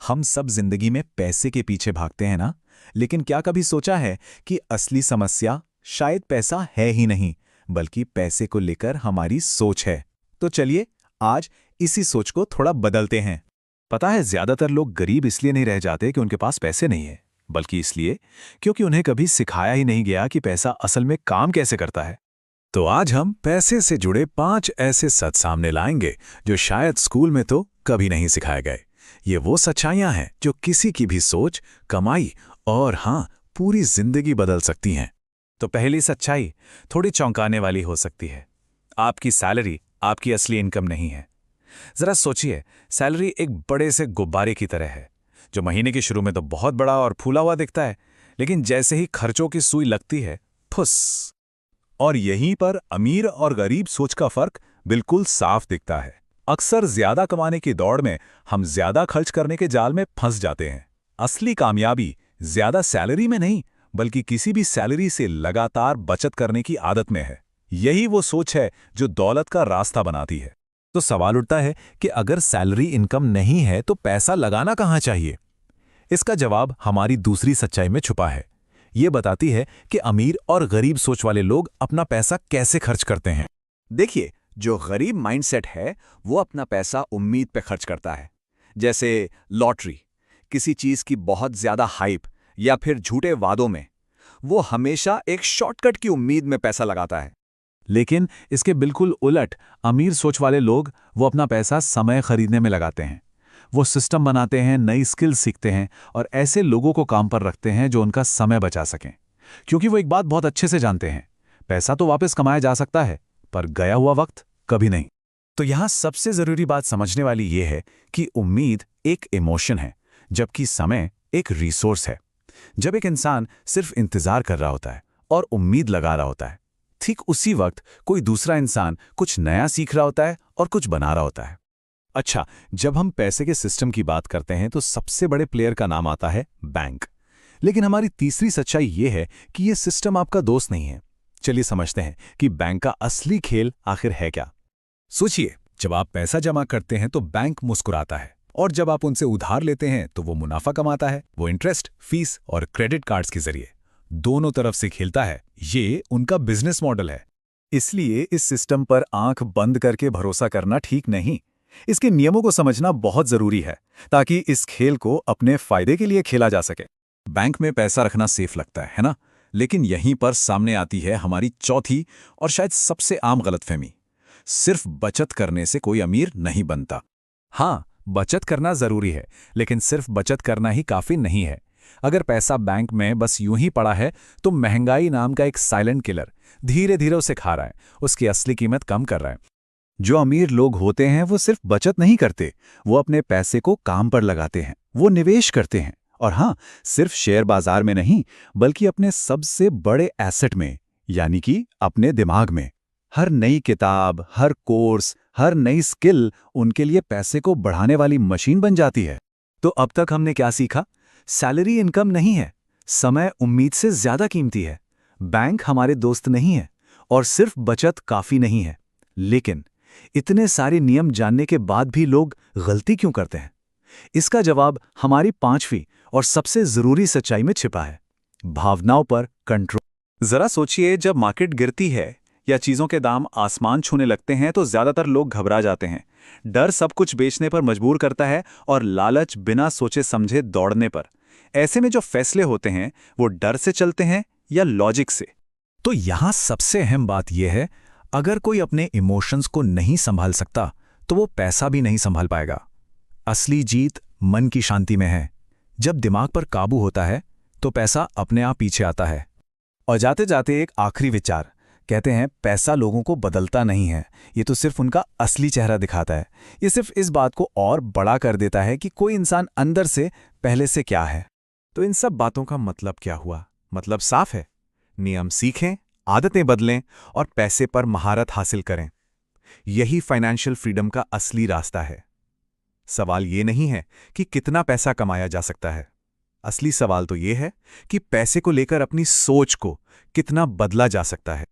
हम सब जिंदगी में पैसे के पीछे भागते हैं ना। लेकिन क्या कभी सोचा है कि असली समस्या शायद पैसा है ही नहीं, बल्कि पैसे को लेकर हमारी सोच है। तो चलिए आज इसी सोच को थोड़ा बदलते हैं। पता है, ज्यादातर लोग गरीब इसलिए नहीं रह जाते कि उनके पास पैसे नहीं है, बल्कि इसलिए क्योंकि उन्हें कभी सिखाया ही नहीं गया कि पैसा असल में काम कैसे करता है। तो आज हम पैसे से जुड़े 5 ऐसे सच सामने लाएंगे जो शायद स्कूल में तो कभी नहीं सिखाए गए। ये वो सच्चाइयां हैं जो किसी की भी सोच, कमाई और हाँ, पूरी जिंदगी बदल सकती हैं। तो पहली सच्चाई थोड़ी चौंकाने वाली हो सकती है। आपकी सैलरी आपकी असली इनकम नहीं है। जरा सोचिए, सैलरी एक बड़े से गुब्बारे की तरह है जो महीने के शुरू में तो बहुत बड़ा और फूला हुआ दिखता है, लेकिन जैसे ही खर्चों की सुई लगती है, फुस। और यहीं पर अमीर और गरीब सोच का फर्क बिल्कुल साफ दिखता है। अक्सर ज्यादा कमाने की दौड़ में हम ज्यादा खर्च करने के जाल में फंस जाते हैं। असली कामयाबी ज्यादा सैलरी में नहीं, बल्कि किसी भी सैलरी से लगातार बचत करने की आदत में है। यही वो सोच है जो दौलत का रास्ता बनाती है। तो सवाल उठता है कि अगर सैलरी इनकम नहीं है तो पैसा लगाना कहाँ चाहिए? इसका जवाब हमारी दूसरी सच्चाई में छुपा है। ये बताती है कि अमीर और गरीब सोच वाले लोग अपना पैसा कैसे खर्च करते हैं। देखिए, जो गरीब माइंडसेट है वो अपना पैसा उम्मीद पे खर्च करता है। जैसे लॉटरी, किसी चीज की बहुत ज्यादा हाइप या फिर झूठे वादों में वो हमेशा एक शॉर्टकट की उम्मीद में पैसा लगाता है। लेकिन इसके बिल्कुल उलट अमीर सोच वाले लोग वो अपना पैसा समय खरीदने में लगाते हैं। वो सिस्टम बनाते हैं, नई स्किल सीखते हैं और ऐसे लोगों को काम पर रखते हैं जो उनका समय बचा सकें। क्योंकि वो एक बात बहुत अच्छे से जानते हैं, पैसा तो वापस कमाया जा सकता है, पर गया हुआ वक्त कभी नहीं। तो यहां सबसे जरूरी बात समझने वाली ये है कि उम्मीद एक इमोशन है, जबकि समय एक रिसोर्स है। जब एक इंसान सिर्फ इंतजार कर रहा होता है और उम्मीद लगा रहा होता है, ठीक उसी वक्त कोई दूसरा इंसान कुछ नया सीख रहा होता है और कुछ बना रहा होता है। अच्छा, जब हम पैसे के सिस्टम की बात करते हैं तो सबसे बड़े प्लेयर का नाम आता है बैंक। लेकिन हमारी तीसरी सच्चाई ये है कि ये सिस्टम आपका दोस्त नहीं है। चलिए समझते हैं कि बैंक का असली खेल आखिर है क्या। सोचिए, जब आप पैसा जमा करते हैं तो बैंक मुस्कुराता है, और जब आप उनसे उधार लेते हैं तो वो मुनाफा कमाता है। वो इंटरेस्ट, फीस और क्रेडिट कार्ड्स के जरिए दोनों तरफ से खेलता है। ये उनका बिजनेस मॉडल है। इसलिए इस सिस्टम पर आंख बंद करके भरोसा करना ठीक नहीं। इसके नियमों को समझना बहुत जरूरी है, ताकि इस खेल को अपने फायदे के लिए खेला जा सके। बैंक में पैसा रखना सेफ लगता है ना? लेकिन यहीं पर सामने आती है हमारी चौथी और शायद सबसे आम गलतफहमी। सिर्फ बचत करने से कोई अमीर नहीं बनता। हाँ, बचत करना जरूरी है, लेकिन सिर्फ बचत करना ही काफी नहीं है। अगर पैसा बैंक में बस यूं ही पड़ा है तो महंगाई नाम का एक साइलेंट किलर धीरे धीरे उसे खा रहा है, उसकी असली कीमत कम कर रहा है। जो अमीर लोग होते हैं वो सिर्फ बचत नहीं करते, वो अपने पैसे को काम पर लगाते हैं, वो निवेश करते हैं। और हाँ, सिर्फ शेयर बाजार में नहीं, बल्कि अपने सबसे बड़े एसेट में, यानी कि अपने दिमाग में। हर नई किताब, हर कोर्स, हर नई स्किल उनके लिए पैसे को बढ़ाने वाली मशीन बन जाती है। तो अब तक हमने क्या सीखा? सैलरी इनकम नहीं है, समय उम्मीद से ज्यादा कीमती है, बैंक हमारे दोस्त नहीं है और सिर्फ बचत काफी नहीं है। लेकिन इतने सारे नियम जानने के बाद भी लोग गलती क्यों करते हैं? इसका जवाब हमारी पांचवी और सबसे जरूरी सच्चाई में छिपा है, भावनाओं पर कंट्रोल। जरा सोचिए, जब मार्केट गिरती है या चीजों के दाम आसमान छूने लगते हैं तो ज्यादातर लोग घबरा जाते हैं। डर सब कुछ बेचने पर मजबूर करता है और लालच बिना सोचे समझे दौड़ने पर। ऐसे में जो फैसले होते हैं वो डर से चलते हैं या लॉजिक से? तो यहां सबसे अहम बात यह है, अगर कोई अपने इमोशंस को नहीं संभाल सकता तो वो पैसा भी नहीं संभाल पाएगा। असली जीत मन की शांति में है। जब दिमाग पर काबू होता है तो पैसा अपने आप पीछे आता है। और जाते जाते एक आखिरी विचार, कहते हैं पैसा लोगों को बदलता नहीं है, ये तो सिर्फ उनका असली चेहरा दिखाता है। ये सिर्फ इस बात को और बड़ा कर देता है कि कोई इंसान अंदर से पहले से क्या है। तो इन सब बातों का मतलब क्या हुआ? मतलब साफ है, नियम सीखें, आदतें बदलें और पैसे पर महारत हासिल करें। यही फाइनेंशियल फ्रीडम का असली रास्ता है। सवाल ये नहीं है कि कितना पैसा कमाया जा सकता है, असली सवाल तो ये है कि पैसे को लेकर अपनी सोच को कितना बदला जा सकता है।